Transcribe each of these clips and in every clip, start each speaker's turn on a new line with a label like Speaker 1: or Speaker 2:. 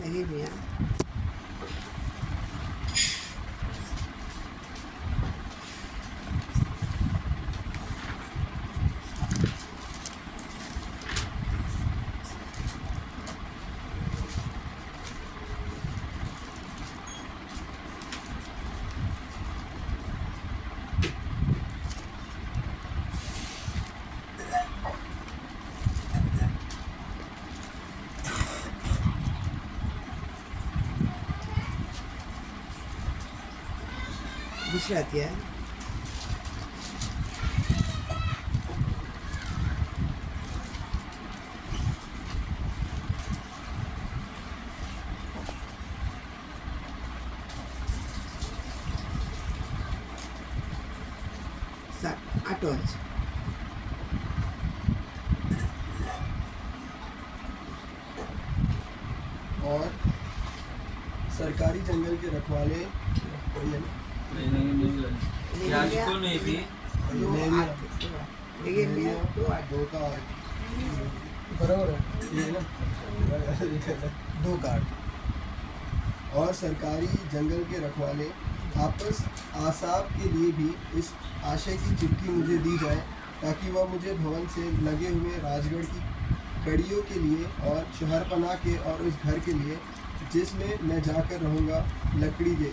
Speaker 1: लगी भी है। दूसरी आती है। आठ
Speaker 2: और सरकारी जंगल के रखवाले कोई है ना?
Speaker 3: नहीं थी।
Speaker 2: दो का बराबर है ये ना, दो कार्ड। और सरकारी जंगल के रखवाले आपस आसाब के लिए भी इस आशय की चिट्ठी मुझे दी जाए ताकि वह मुझे भवन से लगे हुए राजगढ़ की कड़ियों के लिए और शहरपनाह के और उस घर के लिए जिसमें मैं जाकर रहूँगा लकड़ी दे।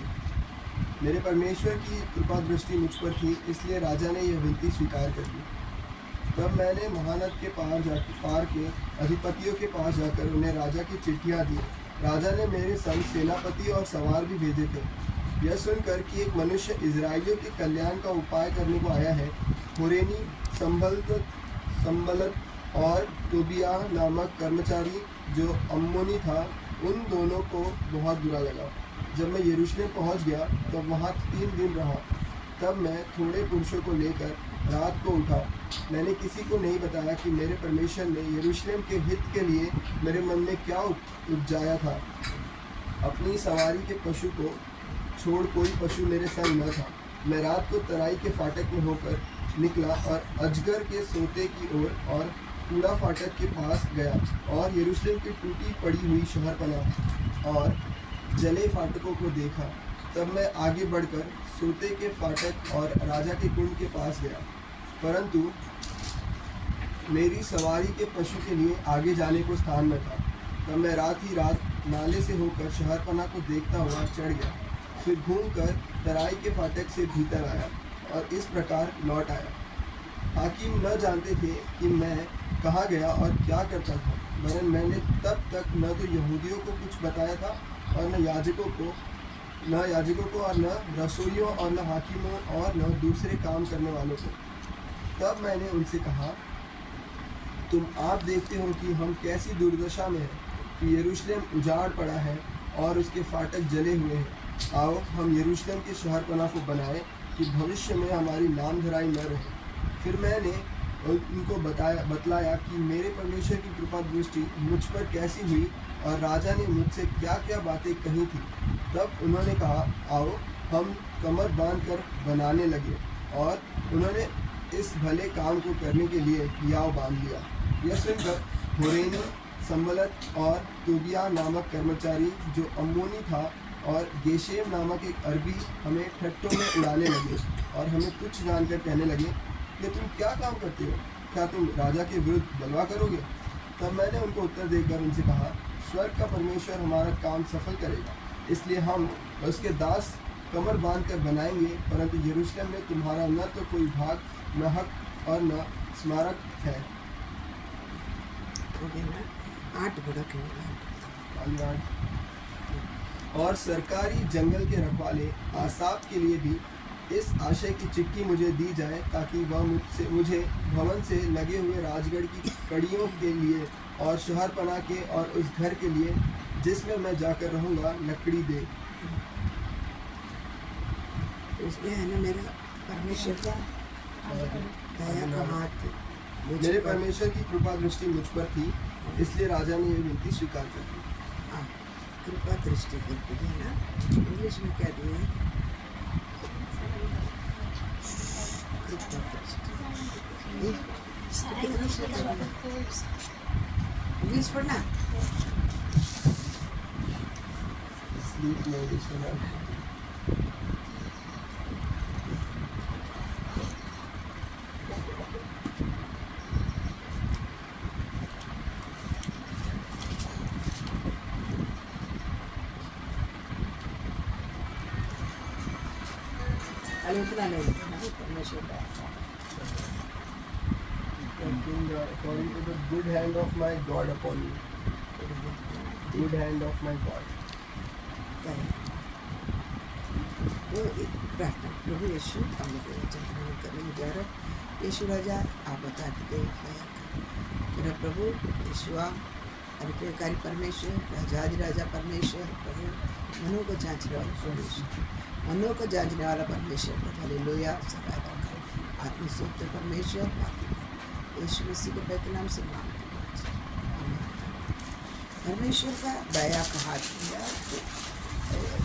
Speaker 2: मेरे परमेश्वर की कृपा दृष्टि मुझ पर थी, इसलिए राजा ने यह विनती स्वीकार कर ली। तब मैंने महानद के पार के अधिपतियों के पास जाकर उन्हें राजा की चिट्ठियाँ दी। राजा ने मेरे संग सेनापति और सवार भी भेजे थे। यह सुनकर कि एक मनुष्य इजराइलियों के कल्याण का उपाय करने को आया है, हुरैनी संबलत और तोबिया नामक कर्मचारी जो अम्मोनी था, उन दोनों को बहुत बुरा लगा। जब मैं यरूशलेम पहुंच गया तो वहां 3 दिन रहा। तब मैं थोड़े पुरुषों को लेकर रात को उठा। मैंने किसी को नहीं बताया कि मेरे परमेश्वर ने यरूशलेम के हित के लिए मेरे मन में क्या उपजाया था। अपनी सवारी के पशु को छोड़ कोई पशु मेरे संग न था। मैं रात को तराई के फाटक में होकर निकला और अजगर के सोते की ओर और कूड़ा फाटक के पास गया और यरूशलेम की टूटी पड़ी हुई शहरपनाह और जले फाटकों को देखा। तब मैं आगे बढ़कर सोते के फाटक और राजा के कुंड के पास गया, परंतु मेरी सवारी के पशु के लिए आगे जाने को स्थान न था। तब मैं रात ही रात नाले से होकर शहरपनाह को देखता हुआ चढ़ गया, फिर घूमकर तराई के फाटक से भीतर आया और इस प्रकार लौट आया। हाकिम न जानते थे कि मैं कहाँ गया और क्या करता था, वरन मैंने तब तक न तो यहूदियों को कुछ बताया था और न याजकों को और न रसोइयों और न हाकिमों और न दूसरे काम करने वालों को। तब मैंने उनसे कहा, तुम आप देखते हो कि हम कैसी दुर्दशा में हैं, कि यरूशलेम उजाड़ पड़ा है और उसके फाटक जले हुए हैं। आओ हम यरूशलेम के शहरपनाह को बनाएं कि भविष्य में हमारी नामधराई न रहे। फिर मैंने उनको बतलाया कि मेरे परमेश्वर की कृपा दृष्टि मुझ पर कैसी हुई और राजा ने मुझसे क्या क्या बातें कही थी। तब उन्होंने कहा, आओ हम कमर बांधकर बनाने लगे, और उन्होंने इस भले काम को करने के लिए हियाव बांध लिया। यह सुनकर हुरैनी संबलत और तोबिया नामक कर्मचारी जो अम्मोनी था और गेशेम नामक एक अरबी हमें ठट्टों में उड़ाने लगे और हमें तुच्छ जानकर कहने लगे कि तुम क्या काम करते हो, क्या तुम राजा के विरुद्ध बलवा करोगे। तब मैंने उनको उत्तर देकर उनसे कहा, स्वर्ग का परमेश्वर हमारा काम सफल करेगा, इसलिए हम उसके दास कमर बांध कर बनाएंगे, परंतु यरूशलेम में तुम्हारा न तो कोई भाग, न हक और न स्मारक है। और सरकारी जंगल के रखवाले आसाब के लिए भी इस आशय की चिट्ठी मुझे दी जाए ताकि वह मुझे भवन से लगे हुए राजगढ़ की कड़ियों के लिए और शहरपनाह के और उस घर के लिए जिसमें मैं जाकर रहूँगा लकड़ी दे।
Speaker 1: इसमें है ना मेरा परमेश्वर का दया का हाथ,
Speaker 2: मेरे परमेश्वर की कृपा दृष्टि मुझ पर थी, इसलिए राजा ने यह विनती स्वीकार कर ली।
Speaker 1: कृपा दृष्टि करके है ना, इंग्लिश में क्या दिया है, कृपा दृष्टि। इंग्लिश पढ़ना।
Speaker 2: sleep mode is on.
Speaker 1: अरे उतना नहीं लिखना है, परमेश्वर का
Speaker 2: According to the good hand of my God upon me. Good hand of my God.
Speaker 1: तो एक प्रार्थना, प्रभु यीशु हम लोग जन्म करने जा रहे हैं। यीशु राजा आप बता दे मेरा प्रभु यीशु अनुग्रहकारी परमेश्वर, राजाधि राजा परमेश्वर, प्रभु मनों को जांचने वाला परमेश्वर, मनों को जांचने वाला परमेश्वर, प्रभु हालेलुया। आत्मिक सत्य परमेश्वर, यीशु मसीह के पवित्र नाम से मांगते हैं। परमेश्वर का दया का हाथ दिया,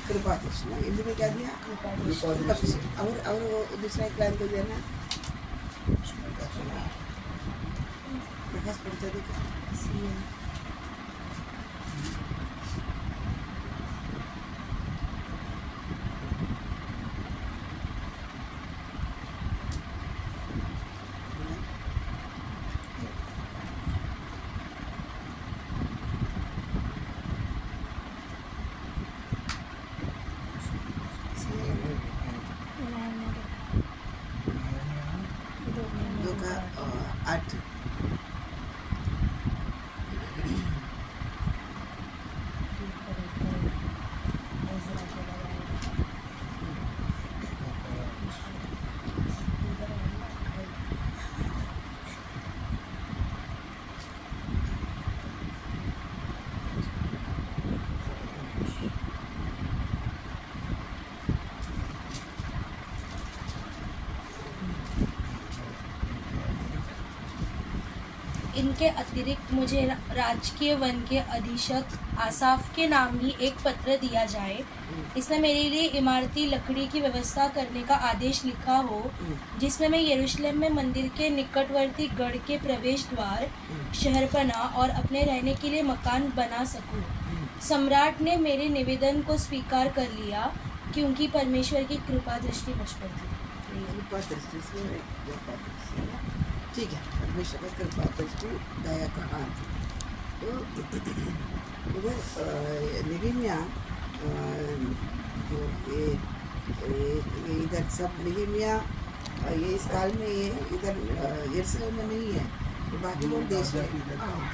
Speaker 1: कृपा दृष्टि ना, हिंदी में क्या दिया? कृपा दृष्टि। और वो दूसरा एक लाइन को दिया ना, प्रकाश पढ़ते देखा दो का 8।
Speaker 3: इनके अतिरिक्त मुझे राजकीय वन के अधीक्षक आसाफ के नाम भी एक पत्र दिया जाए। इसमें मेरे लिए इमारती लकड़ी की व्यवस्था करने का आदेश लिखा हो, जिसमें मैं यरूशलेम में मंदिर के निकटवर्ती गढ़ के प्रवेश द्वार, शहरपना और अपने रहने के लिए मकान बना सकूं। सम्राट ने मेरे निवेदन को स्वीकार कर लिया, क्योंकि परमेश्वर की कृपा दृष्टि मुझ पर थी।
Speaker 1: ठीक है, परमेश्वर का कृपा दृष्टि, दया का हाथ। तो उधर निगमिया इधर सब निगमिया ये इस काल में ये इधर यरूशलेम में नहीं है, बाबुलोन देश में,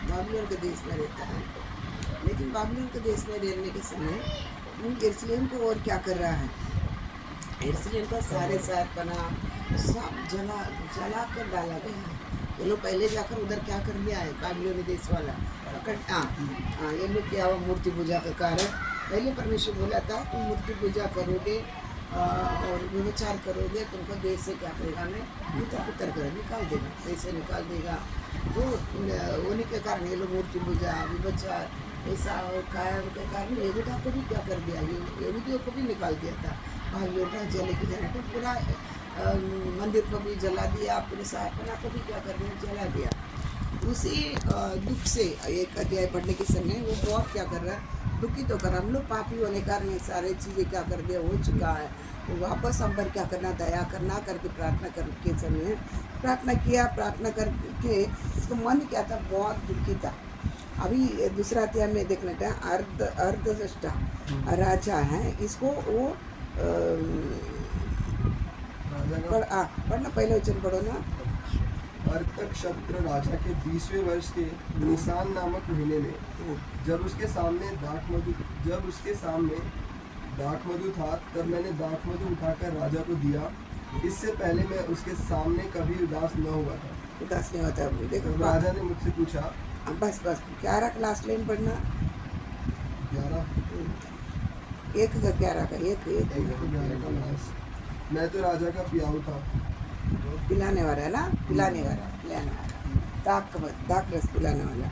Speaker 1: बाबुलोन के देश में रहता है। लेकिन बाबुलोन के देश में रहने के समय यरूशलेम को और क्या कर रहा है? यरूशलेम का सारे शहरपना सब जला कर डाला गया है। ये लोग पहले जाकर उधर क्या कर लिया है, बाबुलोनी देश वाला ये लोग क्या हुआ, मूर्ति पूजा के कारण। पहले परमेश्वर बोला था तुम मूर्ति पूजा करोगे और व्यभिचार करोगे तो उनको देश से क्या करेगा, हमें उतर कर निकाल देगा, पैसे निकाल देगा। तो होने के कारण ये लोग मूर्ति पूजा, व्यभिचार ऐसा और कारण के कारण यहूदा को भी क्या कर दिया, यहूदियों को भी निकाल दिया था। बाबुलोन जले की जगह तो पूरा मंदिर को भी जला दिया, पूरे शहरपना को भी क्या कर दिया, जला दिया। उसी दुख से एक अध्याय पढ़ने के समय वो बहुत क्या कर रहा है, दुखित होकर हम लोग पापी होने के कारण ये सारी चीज़ें क्या कर दिया, हो चुका है। तो वापस हम पर क्या करना, दया करना करके प्रार्थना करके समय प्रार्थना किया, प्रार्थना करके इसका मन क्या था, बहुत दुखी था। अभी दूसरा अध्याय में देखना था, अर्धदृष्टा राजा है, इसको वो पढ़ना, पहले वचन पढ़ो ना।
Speaker 2: अर्तक्षत्र राजा के 20वें वर्ष के निसान नामक महीने में जब उसके सामने दाख मधु था, तब मैंने दाख मधु उठाकर राजा को दिया। इससे पहले मैं उसके सामने कभी उदास न हुआ था।
Speaker 1: उदास नहीं होता। देखो
Speaker 2: राजा ने मुझसे पूछा,
Speaker 1: बस 11 का लास्ट लाइन पढ़ना।
Speaker 2: 11
Speaker 1: एक का 11 का एक
Speaker 2: 11 का लास्ट। मैं तो राजा का पियाऊ था,
Speaker 1: पिलाने वाला है ना, पिलाने वाला दाख रस पिलाने वाला।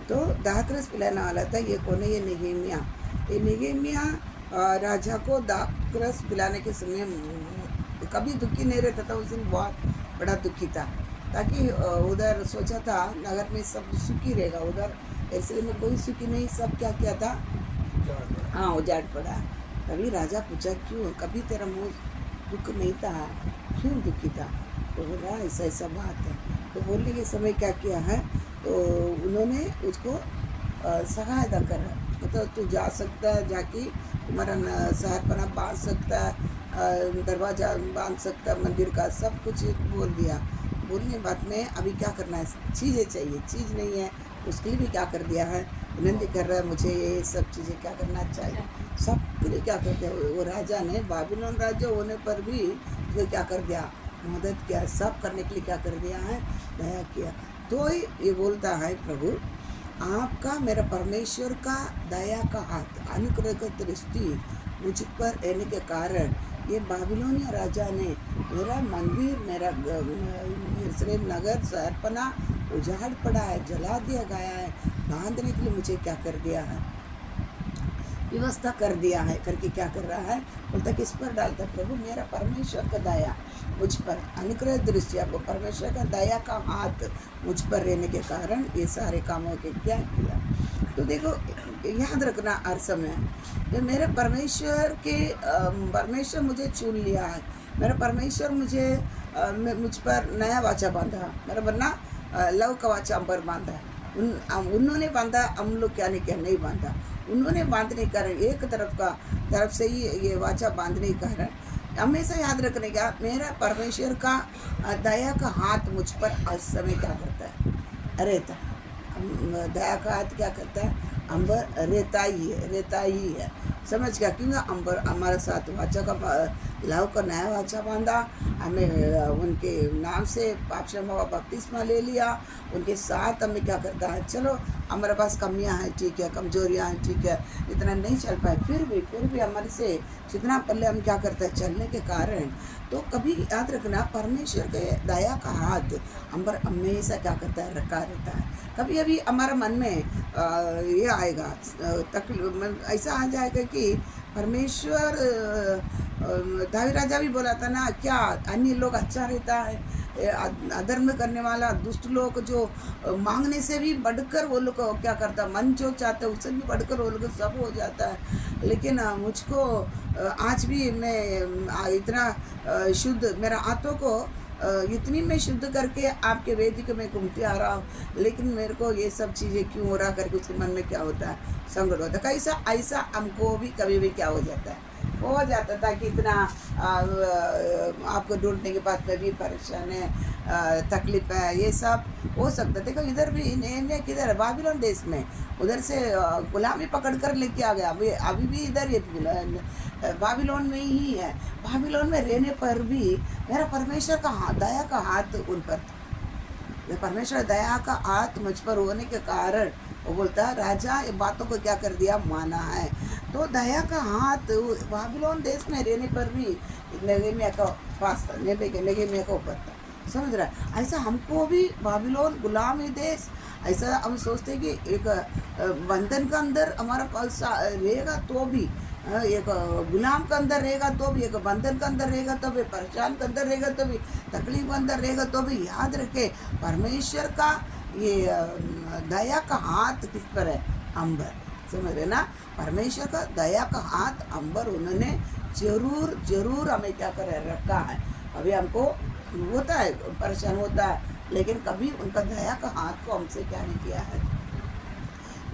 Speaker 1: तो दाख रस पिलाने वाला था। ये कौन है? ये निगमिया। ये निगमिया राजा को दाख रस पिलाने के समय कभी दुखी नहीं रहता था, उस दिन बहुत बड़ा दुखी था। ताकि उधर सोचा था नगर में सब सुखी रहेगा, उधर यरूशलेम में कोई सुखी नहीं, सब क्या किया था, हाँ उजाड़ पड़ा। तभी राजा पूछा क्यों, कभी तेरा मुँह दुख नहीं था, क्यों दुखी था? तो बोला ऐसा ऐसा बात है। तो बोलने के समय क्या किया है, तो उन्होंने उसको सहायता करा, मतलब तू जा सकता है, जाके तुम्हारा शहरपना बांध सकता है, दरवाज़ा बांध सकता है मंदिर का, सब कुछ बोल दिया। बोलने बाद में अभी क्या करना है, चीज़ें चाहिए, चीज़ नहीं है, उसके लिए भी क्या कर दिया है, विनती कर रहा है मुझे ये सब चीज़ें क्या करना चाहिए, सब के लिए क्या करते हैं। वो राजा ने बाबिलोन राज्य होने पर भी वो क्या कर दिया, मदद किया, सब करने के लिए क्या कर दिया है, दया किया। तो ये बोलता है प्रभु, आपका मेरा परमेश्वर का दया का हाथ, अनुग्रह का दृष्टि मुझ पर रहने के कारण ये बाबिलोनिया राजा ने मेरा मंदिर, मेरा यरूशलेम नगर शहरपना उजाड़ पड़ा है, जला दिया गया है, बांधने के लिए मुझे क्या कर दिया है, व्यवस्था कर दिया है, करके क्या कर रहा है, बोलता किस पर डालता, प्रभु मेरा परमेश्वर का दया मुझ पर, अनुग्रह दृष्टि, आपको परमेश्वर का दया का हाथ मुझ पर रहने के कारण ये सारे कामों के क्या किया। तो देखो याद रखना हर समय, ये मेरे परमेश्वर के परमेश्वर मुझे चुन लिया है, मेरा परमेश्वर मुझे मुझ पर नया वाचा बांधा, मेरा वरना लव का वाचा हम पर बांधा, उन्होंने बांधा, हम लोग क्या नहीं बांधा, उन्होंने बांधने के कारण एक तरफ से ही ये वाचा बांधने के कारण हमेशा याद रखने का, मेरा परमेश्वर का दया का हाथ मुझ पर हर समय क्या करता है, रहता है। दया का हाथ क्या करता है, अंबर रहता ही है, समझ गया, क्योंकि अंबर हमारे साथ वाचा का लव का नया वाचा बांधा, हमें उनके नाम से पाप क्षमा का बपतिस्मा ले लिया, उनके साथ हमें क्या करता है, चलो हमारे पास कमियां हैं ठीक है, कमजोरियां हैं ठीक है, इतना नहीं चल पाए, फिर भी हमारे से जितना पहले हम क्या करते हैं चलने के कारण। तो कभी याद रखना, परमेश्वर के दया का हाथ हम पर हमेशा क्या करता है, रखा रहता है। कभी अभी हमारा मन में ये आएगा, तकलीफ ऐसा आ जाएगा कि परमेश्वर, दाऊद राजा भी बोला था ना, क्या अन्य लोग अच्छा रहता है, अधर्म करने वाला दुष्ट लोग जो मांगने से भी बढ़कर वो लोग क्या करता, मन जो चाहते उससे भी बढ़कर वो लोग सब हो जाता है। लेकिन मुझको आज भी मैं इतना शुद्ध, मेरा हाथों को इतनी मैं शुद्ध करके आपके वेदिक में घूमते आ रहा हूँ, लेकिन मेरे को ये सब चीज़ें क्यों हो रहा करके उसके मन में क्या होता है, संकट होता है। कैसा ऐसा हमको भी कभी भी क्या हो जाता था कि इतना आपको ढूंढने के बाद में भी परेशान है, तकलीफ है, ये सब हो सकता है। देखो इधर भी किधर है, बाबिलोन देश में, उधर से गुलामी पकड़ कर लेके आ गया, अभी भी इधर ये बाबिलोन में ही है। बाबिलोन में रहने पर भी मेरा परमेश्वर का दया का हाथ उन पर था, परमेश्वर दया का हाथ मुझ पर होने के कारण वो बोलता है, राजा ये बातों को क्या कर दिया, माना है। तो दया का हाथ बाबिलोन देश में रहने पर भी नेगेमिया का पास था, नेगेमिया का ऊपर था, समझ रहा है। ऐसा हमको भी बाबिलोन गुलामी देश, ऐसा हम सोचते हैं कि एक बंधन का अंदर हमारा पास रहेगा तो भी, एक गुलाम के अंदर रहेगा तो भी, एक बंधन के अंदर रहेगा तो भी, परेशान के अंदर रहेगा तो भी, तकलीफ के अंदर रहेगा तो भी, याद रखे परमेश्वर का ये दया का हाथ किस पर है, अंबर, समझ रहे ना। परमेश्वर का दया का हाथ अंबर उन्होंने जरूर हमें क्या करे रखा है। अभी हमको होता है, परेशान होता है, लेकिन कभी उनका दया का हाथ को हमसे क्या नहीं किया है,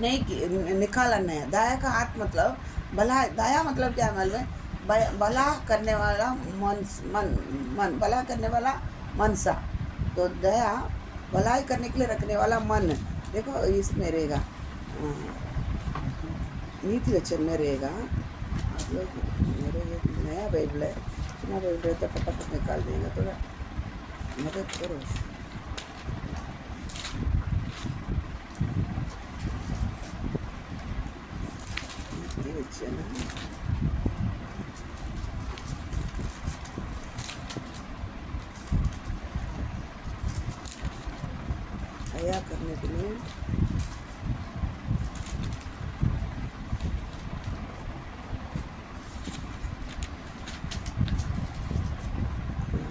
Speaker 1: नहीं निकाला नहीं। दया का हाथ मतलब भला, दया मतलब क्या है, भला करने वाला मन भला करने वाला मनसा, तो दया भलाई करने के लिए रखने वाला मन। देखो इसमें रहेगा, नीति वचन में रहेगा। आप लोग मेरे ये नया बाइबल है, पुराना बाइबल है तो फटाफट निकाल देगा, थोड़ा मदद करो। नीति वचन दया करने के लिए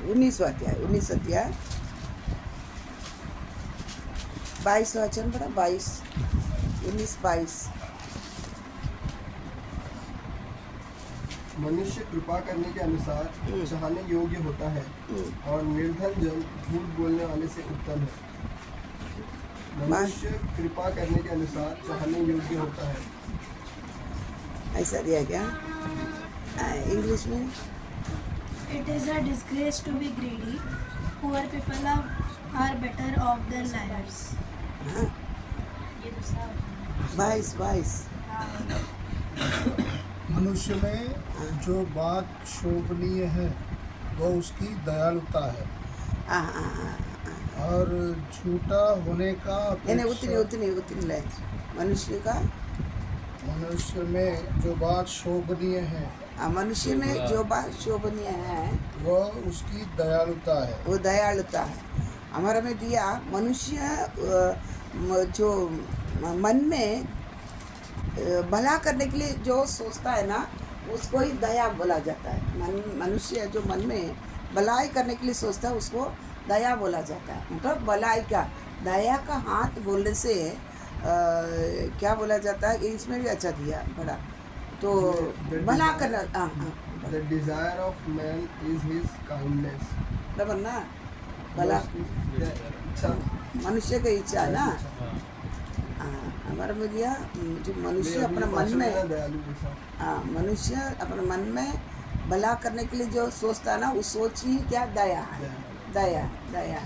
Speaker 1: 19 अध्याय 22 वचन पढ़ा, 19-22
Speaker 2: मनुष्य कृपा करने के अनुसार चाहने योग्य होता है और निर्धन जन झूठ बोलने वाले से उत्तम है। मनुष्य कृपा करने के अनुसार चाहने योग्य होता है।
Speaker 1: ऐसा दिया क्या इंग्लिश में?
Speaker 4: It is a disgrace to be greedy. Poor people are better off than liars.
Speaker 1: हाँ,
Speaker 3: ये दूसरा
Speaker 1: बाईस बाईस।
Speaker 5: मनुष्य में जो बात शोभनीय है वह उसकी दयालुता है
Speaker 1: हाँ हाँ हाँ,
Speaker 5: और झूठा होने का
Speaker 1: नहीं उतनी
Speaker 5: अपेक्षा-
Speaker 1: उतनी उतनी ले मनुष्य का
Speaker 5: मनुष्य में जो बात शोभनीय है
Speaker 1: मनुष्य में जो बात शोभनीय है
Speaker 5: वह उसकी दयालुता है।
Speaker 1: वो दयालुता है। हमारा में दिया मनुष्य जो मन में भला करने के लिए जो सोचता है ना उसको ही दया बोला जाता है। मनुष्य जो मन में भलाई करने के लिए सोचता है उसको दया बोला जाता है। मतलब भलाई का दया का हाथ बोलने से क्या बोला जाता है, इसमें भी अच्छा दिया बड़ा तो भला करना। हाँ हाँ
Speaker 2: The desire of man is his kindness.
Speaker 1: बराबर ना, भला
Speaker 2: अच्छा
Speaker 1: मनुष्य की इच्छा है ना। हमारा में दिया जो मनुष्य अपने मन में
Speaker 2: दयालु जैसा।
Speaker 1: हाँ मनुष्य अपने मन में भला करने के लिए जो सोचता है ना वो सोच ही क्या दया है। दया दया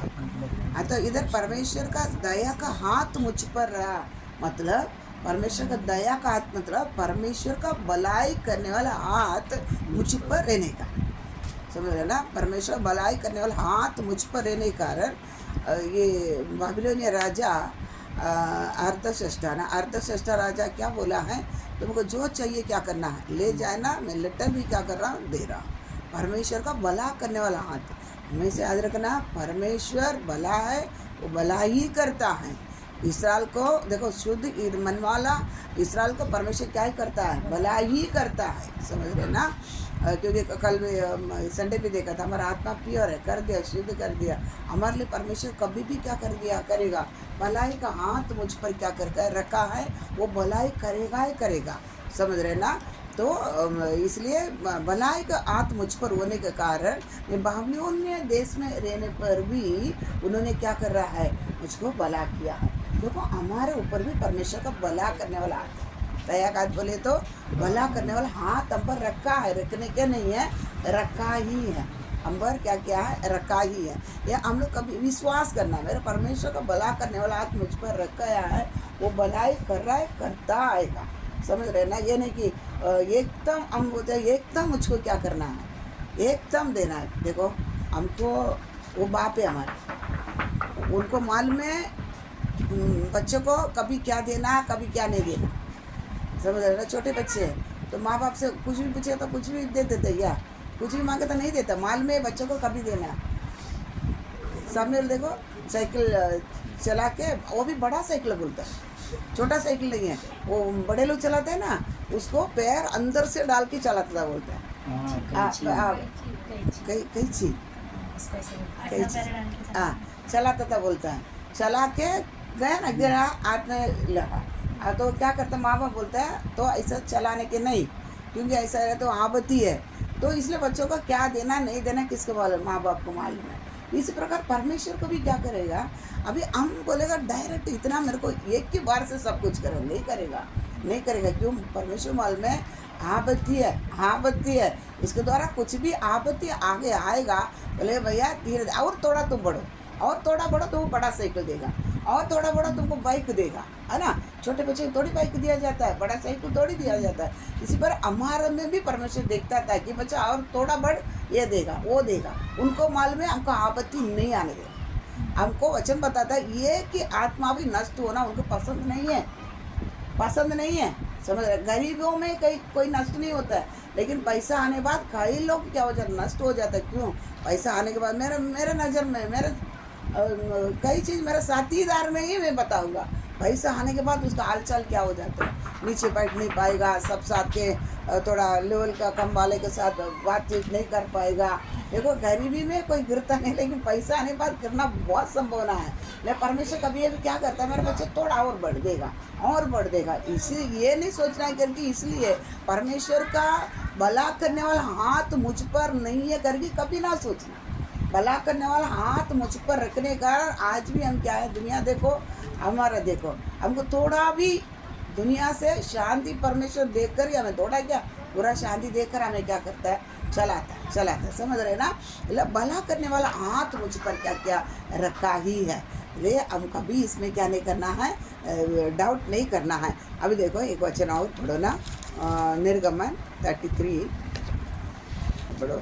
Speaker 1: हाँ, तो इधर परमेश्वर का दया का हाथ मुझ पर रहा, मतलब परमेश्वर का दया का हाथ मतलब परमेश्वर का भलाई करने वाला हाथ मुझ पर रहने का, समझ रहे ना। परमेश्वर भलाई करने वाला हाथ मुझ पर रहने के कारण ये बाबिलोनिया राजा अर्थश्रेष्ठ राजा क्या बोला है, तुमको जो चाहिए क्या करना है ले जाए ना, मैं लेटर भी क्या कर रहा हूँ दे रहा हूँ। परमेश्वर का भला करने वाला हाथ हमें से याद रखना, परमेश्वर भला है, वो भला ही करता है। इसराइल को देखो शुद्ध मन वाला इसराइल को परमेश्वर क्या ही करता है, भला ही करता है, समझ रहे ना। क्योंकि कल संडे भी देखा था, हमारा आत्मा प्योर है, कर दिया शुद्ध कर दिया। हमारे लिए परमेश्वर कभी भी क्या कर दिया करेगा, भलाई का हाथ मुझ पर क्या कर रखा है, वो भलाई करेगा ही करेगा, समझ रहे ना। तो इसलिए भलाई का हाथ मुझ पर होने के कारण मैं बाबिलोन देश में रहने पर भी उन्होंने क्या कर रहा है, मुझको भला किया है। देखो हमारे ऊपर भी परमेश्वर का भला करने वाला हाथ है। दया का बोले तो भला करने वाला हाथ हम पर रखा है, रखने के नहीं है, रखा ही है हम पर, क्या क्या है, रखा ही है। या हम लोग कभी विश्वास करना, मेरे परमेश्वर का भला करने वाला हाथ मुझ पर रखा है, वो भलाई कर रहा है, करता आएगा, समझ रहे ना। ये नहीं कि एकदम हम बोलते एकदम मुझको क्या करना है, एकदम देना है। देखो हमको वो बाप है हमारे, उनको मालूम है बच्चों को कभी क्या देना कभी क्या नहीं देना, समझ रहे ना। छोटे बच्चे हैं तो माँ बाप से कुछ भी पूछे तो कुछ भी दे देते, या कुछ भी मांगे तो नहीं देता, माल में बच्चों को कभी देना। सामने देखो साइकिल चला के, वो भी बड़ा साइकिल बोलता है, छोटा साइकिल नहीं है, वो बड़े लोग चलाते हैं ना, उसको पैर अंदर से डाल के चलाता था बोलते हैं, कैची हाँ चलाता था बोलता है। चला के गया ना, गिरा हाथ में लगा, तो क्या करता माँ बाप बोलता है तो ऐसा चलाने के नहीं, क्योंकि ऐसा है तो आपत्ति है, तो इसलिए बच्चों को क्या देना नहीं देना किसको मालूम, माँ बाप को मालूम है। इसी प्रकार परमेश्वर को भी क्या करेगा, अभी हम बोलेगा डायरेक्ट इतना मेरे को एक ही बार से सब कुछ करें, नहीं करेगा, नहीं करेगा। क्यों, परमेश्वर मालूम है आपत्ति है, आपत्ति है, इसके द्वारा कुछ भी आपत्ति आगे आएगा, बोले भैया धीरे और थोड़ा तुम बढ़ो, और थोड़ा बढ़ो तो वो बड़ा साइकिल देगा, और थोड़ा बड़ा तुमको बाइक देगा, है ना। छोटे बच्चे को थोड़ी बाइक दिया जाता है, बड़ा साइकिल थोड़ी दिया जाता है। इसी पर हमारे में भी परमेश्वर देखता था कि बच्चा और थोड़ा बढ़, ये देगा वो देगा। उनको मालूम है हमको आपत्ति नहीं आने देगा। हमको वचन बताता है ये कि आत्मा भी नष्ट होना उनको पसंद नहीं है, पसंद नहीं है, समझ रहे। गरीबों में कोई नष्ट नहीं होता है, लेकिन पैसा आने के बाद कई लोग क्या हो जाता है, नष्ट हो जाता है। क्यों, पैसा आने के बाद मेरे नज़र में मेरे कई चीज़ मेरे साथीदार में ही मैं बताऊंगा, पैसा आने के बाद उसका हाल चाल क्या हो जाता है, नीचे बैठ नहीं पाएगा, सब साथ के थोड़ा लेवल का कम वाले के साथ बातचीत नहीं कर पाएगा। देखो गरीबी में कोई गिरता नहीं, लेकिन पैसा आने के बाद गिरना बहुत संभावना है। लेकिन परमेश्वर कभी भी क्या करता है, मेरा बच्चा थोड़ा और बढ़ देगा और बढ़ देगा। इसलिए ये नहीं सोचना है करके, इसलिए परमेश्वर का भला करने वाला हाथ मुझ पर नहीं है करके कभी ना सोचना। भला करने वाला हाथ मुझ पर रखने का आज भी हम क्या है, दुनिया देखो हमारा, देखो हमको थोड़ा भी दुनिया से शांति परमेश्वर देखकर ही हमें थोड़ा क्या पूरा शांति देखकर हमें क्या करता है, चलाता है। समझ रहे ना? मतलब भला करने वाला हाथ मुझ पर क्या क्या रखा ही है। ये हम कभी इसमें क्या नहीं करना है, डाउट नहीं करना है। अभी देखो एक वचन और पढ़ो ना, निर्गमन 33 पढ़ो।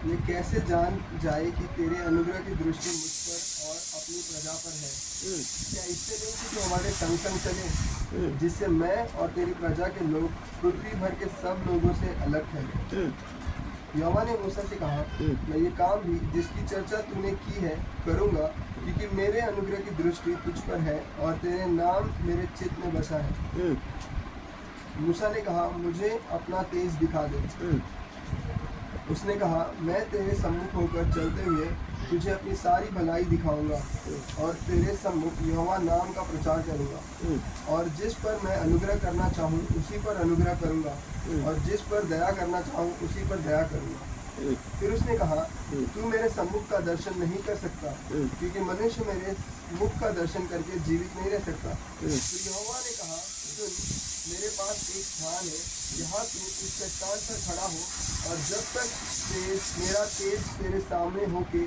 Speaker 2: ये कैसे जान जाए कि तेरे अनुग्रह की दृष्टि मुझ पर और अपनी प्रजा पर है? क्या इससे नहीं कि तू हमारे संग संग चले, जिससे मैं और तेरी प्रजा के लोग पृथ्वी भर के सब लोगों से अलग ठहरे? यहोवा ने मूसा से कहा, मैं ये काम भी जिसकी चर्चा तूने की है करूँगा, क्योंकि मेरे अनुग्रह की दृष्टि तुझ पर है और तेरे नाम मेरे चित्त में बसा है। मूसा ने कहा, मुझे अपना तेज दिखा दे। उसने कहा, मैं तेरे सम्मुख होकर चलते हुए तुझे अपनी सारी भलाई दिखाऊंगा और तेरे सम्मुख यहोवा नाम का प्रचार करूंगा। और जिस पर मैं अनुग्रह करना चाहूँ उसी पर अनुग्रह करूंगा और जिस पर दया करना चाहूँ उसी पर दया करूंगा। फिर उसने कहा, तू मेरे सम्मुख का दर्शन नहीं कर सकता, क्योंकि मनुष्य मेरे मुख का दर्शन करके जीवित नहीं रह सकता। तो यहोवा ने कहा, सुन, मेरे पास एक स्थान है, यहाँ तू इस चट्टान पर खड़ा हो और जब तक मेरा तेज तेरे सामने होके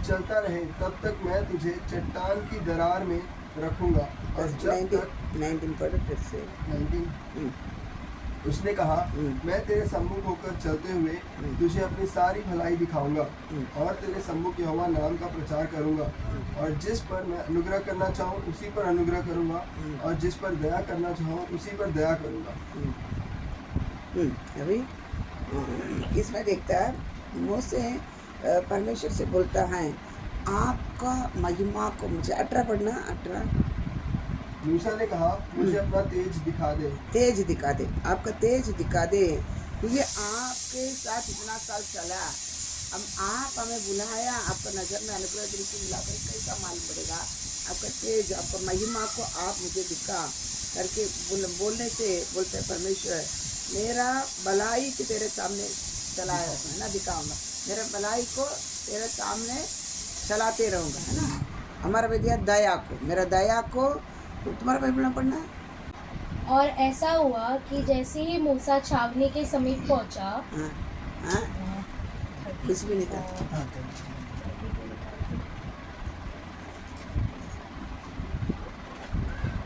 Speaker 2: चलता रहे तब तक मैं तुझे चट्टान की दरार में रखूंगा। और जब तक
Speaker 1: 19 पढ़ो फिर से।
Speaker 2: 19 उसने कहा, मैं तेरे सम्मुख होकर चलते हुए तुझे अपनी सारी भलाई दिखाऊंगा और तेरे सम्मुख यहोवा नाम का प्रचार करूंगा। और जिस पर मैं अनुग्रह करना चाहूँ उसी पर अनुग्रह करूंगा और जिस पर दया करना चाहूँ उसी पर दया करूंगा।
Speaker 1: अभी इसमें देखता है, मूसा परमेश्वर से बोलता है, आपका महिमा को मुझे 18 पढ़ना। 18
Speaker 2: मूसा ने कहा, मुझे अपना तेज दिखा दे।
Speaker 1: तेज दिखा दे, आपका तेज दिखा दे, क्योंकि आपके साथ इतना साल चला, अब आप हमें बुलाया, आपका नज़र में अनुग्रह दृष्टि मिलाकर कैसा मालूम पड़ेगा आपका तेज, आपका महिमा को आप मुझे दिखा करके बोलने से बोलते हैं परमेश्वर, मेरा भलाई के तेरे सामने चलाया है ना, दिखाऊंगा मेरा भलाई को तेरे सामने चलाते रहूँगा, है ना। हमारा विद्या दया को, मेरा दया को, तुम्हारा बाइबल में पढ़ना है।
Speaker 3: और ऐसा हुआ कि जैसे ही मूसा छावनी के समीप पहुंचा,
Speaker 1: हाँ, कुछ भी नहीं था।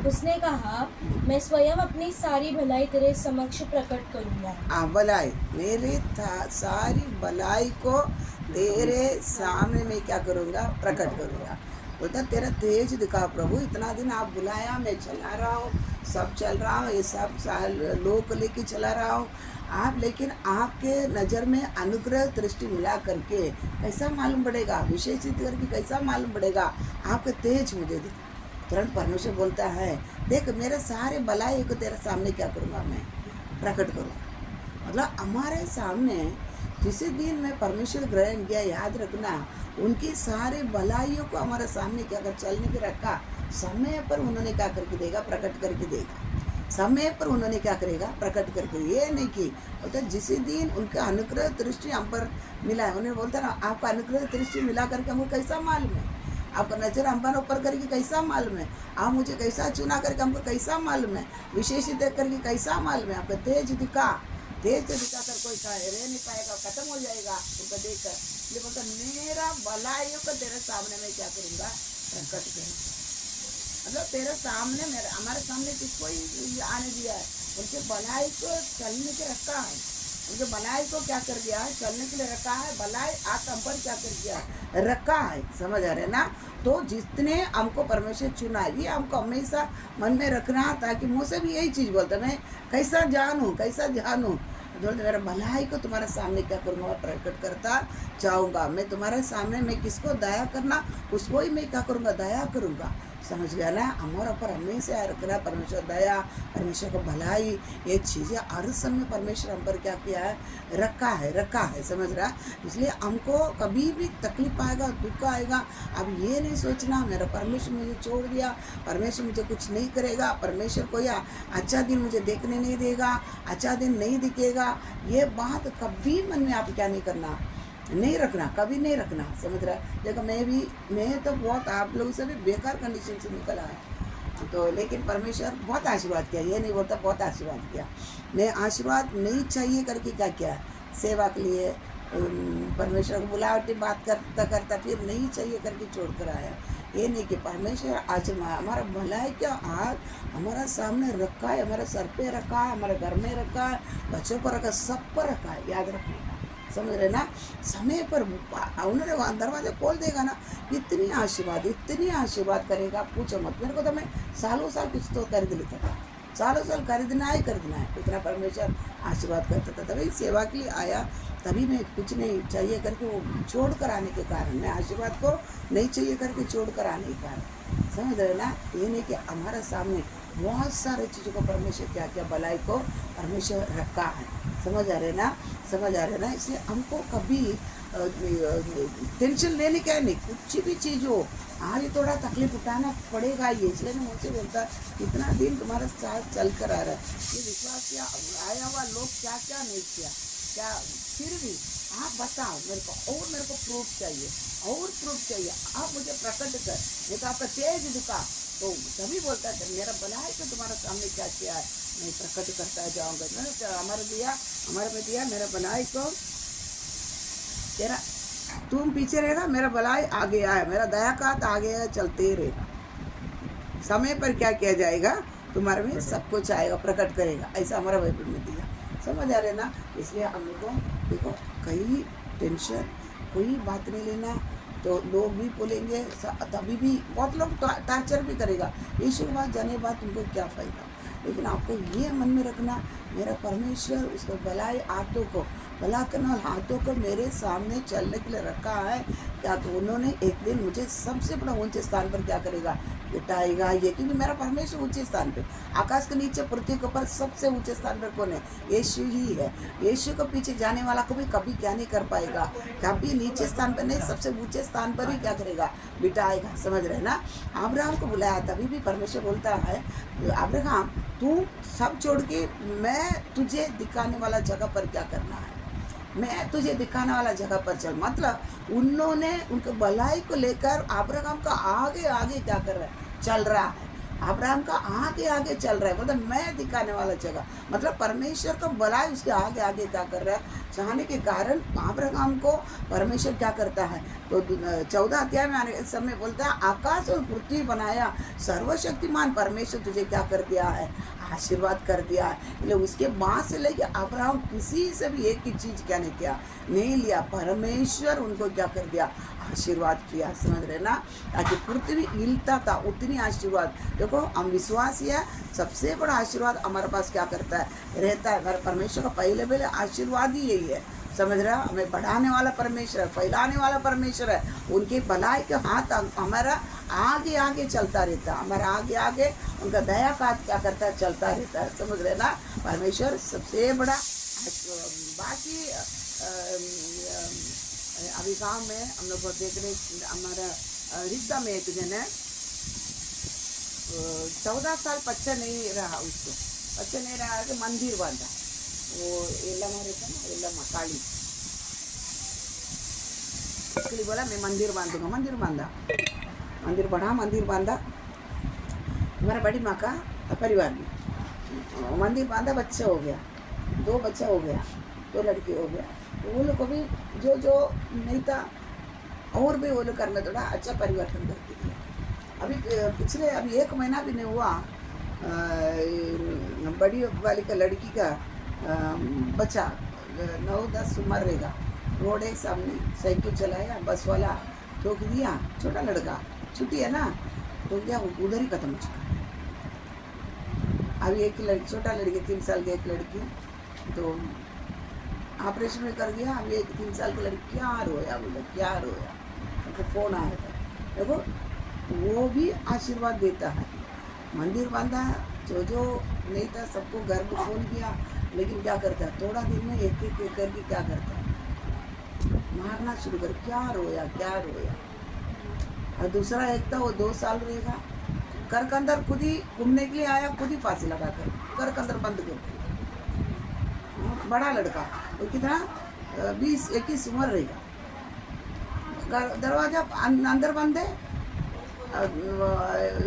Speaker 3: उसने कहा, मैं स्वयं अपनी सारी भलाई तेरे समक्ष प्रकट करूंगा।
Speaker 1: भलाई, मेरे सारी भलाई को तेरे सामने मैं क्या करूँगा, प्रकट करूँगा। बोलता तेरा तेज दिखा प्रभु, इतना दिन आप बुलाया, मैं चला रहा हूँ, सब चल रहा हूँ, ये सब लोग को लेके चला रहा हूँ आप, लेकिन आपके नज़र में अनुग्रह दृष्टि मिला करके कैसा मालूम पड़ेगा, विशेषित करके कैसा मालूम पड़ेगा आपके तेज मुझे दिखा। तुरंत परमेश्वर बोलता है, देख मेरे सारे भलाई को तेरे सामने क्या करूँगा, मैं प्रकट करूँगा। मतलब हमारे सामने जिस दिन में परमेश्वर ग्रहण किया, याद रखना, उनकी सारे भलाइयों को हमारे सामने क्या कर चलने के रखा, समय पर उन्होंने क्या करके देगा, प्रकट करके देगा। समय पर उन्होंने क्या करेगा, प्रकट करके। ये नहीं कि बोलते जिस दिन उनका अनुग्रह दृष्टि हम पर मिला है, उन्हें बोलता ना, आपका अनुग्रह दृष्टि मिला करके हमको कैसा मालूम है, आपका नज़र हम पर ऊपर करके कैसा मालूम है, आप मुझे कैसा चुना करके हमको कैसा मालूम है, विशेषित करके कैसा मालूम है, आपका तेज दिखा, तेज से दिखाकर कोई रह नहीं पाएगा, खत्म हो जाएगा उनको देखकर। इसलिए बोलता मेरा भलाइयों को तेरे सामने मैं क्या करूँगा, प्रकट करूँगा। मतलब तेरे सामने, मेरे हमारे सामने किसको ही आने दिया है, उनके भलाई को चलने के रखा है, उनके भलाई को क्या कर दिया है, चलने के लिए रखा है, भलाई आप हम पर क्या कर दिया रखा है। समझ आ रहे ना। तो जितने हमको परमेश्वर चुना है, ये हमको हमेशा मन में रखना, ताकि मुँह से भी यही चीज़ बोलता, मैं कैसा जानूँ, कैसा जानूँ, बोलते मेरा भलाई को तुम्हारे सामने क्या करूँगा, प्रकट करता जाऊँगा। मैं तुम्हारे सामने, मैं किसको दया करना, उसको ही मैं क्या करूँगा, दया करूँगा। समझ गया ना। हमारे ऊपर हमेशा रखना परमेश्वर दया, परमेश्वर को भलाई, ये चीज़ें हर समय परमेश्वर हम पर क्या किया है, रखा है, समझ रहा। इसलिए हमको कभी भी तकलीफ आएगा, दुख आएगा, अब ये नहीं सोचना मेरा परमेश्वर मुझे छोड़ दिया, परमेश्वर मुझे कुछ नहीं करेगा, परमेश्वर कोई अच्छा दिन मुझे देखने नहीं देगा, अच्छा दिन नहीं दिखेगा, ये बात कभी मन में आप क्या नहीं करना, नहीं रखना, कभी नहीं रखना, समझ रहा है। देखो मैं तो बहुत आप लोगों से भी बेकार कंडीशन से निकल आया, तो लेकिन परमेश्वर बहुत आशीर्वाद किया, ये नहीं बोलता बहुत आशीर्वाद किया। मैं आशीर्वाद नहीं चाहिए करके क्या किया, सेवा के लिए परमेश्वर को बुलावटी बात करता करता फिर नहीं चाहिए करके छोड़ कर आया। ये नहीं कि परमेश्वर आज हमारा भलाई क्या आज हमारा सामने रखा है, हमारे सर पे रखा है, हमारे घर में रखा है, बच्चों पर रखा, सब पर रखा है, याद रखने का, समझ रहे ना। समय पर उन्होंने दरवाजा खोल देगा ना, इतनी आशीर्वाद करेगा, पूछो मत। मेरे को तो मैं सालों साल कुछ तो खरीद लेता था, सालों साल खरीदना है इतना परमेश्वर आशीर्वाद करता था। तभी सेवा के लिए आया, तभी मैं कुछ नहीं चाहिए करके वो छोड़ कर आने के कारण, मैं आशीर्वाद को नहीं चाहिए करके छोड़ कर आने के कारण, समझ रहे ना। ये नहीं कि हमारे सामने बहुत सारे चीज़ों को परमेश्वर क्या क्या भलाई को परमेश्वर रखा है, समझ आ रहे ना। इसलिए हमको कभी टेंशन लेने का नहीं, कुछ भी चीज़ हो आज थोड़ा तकलीफ उठाना पड़ेगा ये, इसलिए मैं मुझसे बोलता इतना दिन तुम्हारे साथ चल कर आ रहा है, ये विश्वास किया आया हुआ लोग क्या क्या नहीं किया, क्या फिर भी आप बताओ मेरे को, और मेरे को प्रूफ चाहिए, आप मुझे प्रकट कर, नहीं तो आपका तेज दिखा, तो तभी बोलता है मेरा भलाई तो तुम्हारे सामने क्या किया है मैं प्रकट करता जाऊँगा। मैंने हमारे में दिया मेरा भलाई को, तेरा तुम पीछे रहेगा, मेरा भलाई आगे आया, मेरा दया का हाथ आगे आया, चलते रहेगा, समय पर क्या किया जाएगा तुम्हारे में सब कुछ आएगा, प्रकट करेगा, ऐसा हमारा बाइबल में दिया, समझ आ रहे ना। इसलिए हम लोग को देखो कहीं टेंशन कोई बात नहीं लेना, तो लोग भी बोलेंगे, तभी भी बहुत लोग टार्चर भी करेगा, यीशु के बाद जाने बाद तुमको क्या फ़ायदा, लेकिन आपको ये मन में रखना मेरा परमेश्वर उसको भला करने वाले हाथों को मेरे सामने चलने के लिए रखा है, क्या तो उन्होंने एक दिन मुझे सबसे बड़ा ऊंचे स्थान पर क्या करेगा, बिठाएगा ये, क्योंकि मेरा परमेश्वर ऊंचे स्थान पे, आकाश के नीचे पृथ्वी के ऊपर सबसे ऊंचे स्थान पर कौन है, यीशु ही है। यीशु के पीछे जाने वाला को भी कभी क्या नहीं कर पाएगा, कभी नीचे स्थान पर नहीं, सबसे ऊंचे स्थान पर ही क्या करेगा, बिठाएगा, समझ रहे ना। अब्राहम को बुलाया, तभी भी परमेश्वर बोलता है अब्राहम तू सब छोड़ के मैं तुझे दिखाने वाला जगह पर क्या करना है, मैं तुझे दिखाने वाला जगह पर चल। मतलब उन्होंने उनके भलाई को लेकर अब्राहम का आगे आगे क्या कर रहा है, चल रहा है, अब्राहम का आगे आगे चल रहा है, मतलब मैं दिखाने वाला जगह, मतलब परमेश्वर का भलाई उसके आगे आगे क्या कर रहा है, चाहने के कारण अब्राहम को परमेश्वर क्या करता है, तो 14 अध्याय में आने समय बोलता है आकाश और पृथ्वी बनाया सर्वशक्तिमान परमेश्वर तुझे क्या कर दिया है, आशीर्वाद कर दिया है। इसलिए उसके बाद से लेके अब्राहम किसी से भी एक ही चीज़ क्या नहीं किया, नहीं लिया, परमेश्वर उनको क्या कर दिया, आशीर्वाद किया, समझ रहे ना। ताकि पृथ्वी हिलता था उतनी आशीर्वाद, देखो हम विश्वासी है, सबसे बड़ा आशीर्वाद हमारे पास क्या करता है, रहता है, हमारे परमेश्वर का पहले आशीर्वाद ही यही है, समझ रहा, हमें बढ़ाने वाला परमेश्वर है, फैलाने वाला परमेश्वर है, उनके भलाई के हाथ हमारा आगे आगे चलता रहता है, हमारा आगे आगे उनका दया का हाथ क्या करता है, चलता रहता है, समझ रहे ना। परमेश्वर सबसे बड़ा। बाकी अभी गांव में हम लोग को देख रहे, हमारा रिश्ता में एक जन है 14 साल बच्चा नहीं रहा, उसको बच्चा नहीं रहा तो मंदिर बांधा, वो एल्लामा रहता ना, एल्लामा काली, उसके लिए बोला मैं मंदिर बांधूंगा, मंदिर बांधा, मंदिर बढ़ा, मंदिर बांधा, हमारा बड़ी माँ का परिवार में मंदिर बांधा, बच्चा हो गया, 2 बच्चा हो गया, 2 लड़के हो गया, तो वो लोग को भी जो नहीं था और भी वो लोग करना थोड़ा अच्छा परिवर्तन करके दिया। अभी 1 महीना भी नहीं हुआ, बड़ी वाली का लड़की का बच्चा 9-10 उम्र रहेगा, रोड है सामने, साइकिल चलाया, बस वाला ठोक दिया, छोटा लड़का, छुट्टी है ना, तो क्या उधर ही खत्म हो चुका। अभी एक लड़की, छोटा लड़की 3 साल की एक लड़की, तो ऑपरेशन में कर दिया। अभी एक 3 साल की लड़की क्या रोया, बोले क्या रोया, उनको फ़ोन आया था, देखो वो भी आशीर्वाद देता है। मंदिर बांधा, जो नहीं था सबको गर्भ खोल दिया, लेकिन क्या करता है, थोड़ा दिन में एक एक करके क्या करता है, मारना शुरू कर, क्या रोया। और दूसरा एक था, वो 2 साल रहेगा, घर के अंदर खुद ही घूमने के लिए आया, खुद ही फांसी लगा कर घर के अंदर बंद कर दिया। बड़ा लड़का, वो कितना 20-21 उम्र रहेगा, दरवाजा अंदर बंद है,